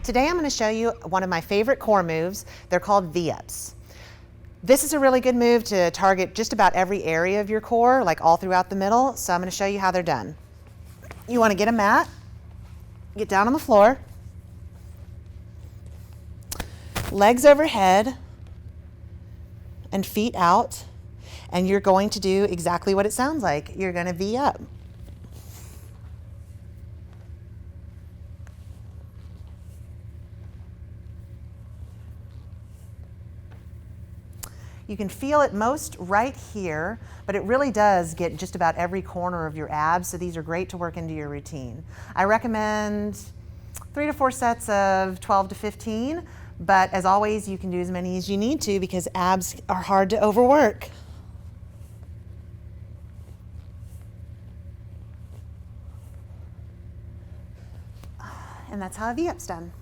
Today I'm going to show you one of my favorite core moves. They're called V-ups. This is a really good move to target just about every area of your core, like all throughout the middle. So I'm going to show you how they're done. You want to get a mat, get down on the floor, legs overhead and feet out, and you're going to do exactly what it sounds like. You're going to V up. You can feel it most right here, but it really does get just about every corner of your abs, so these are great to work into your routine. I recommend 3 to 4 sets of 12 to 15, but as always, you can do as many as you need to because abs are hard to overwork. And that's how a V-up's done.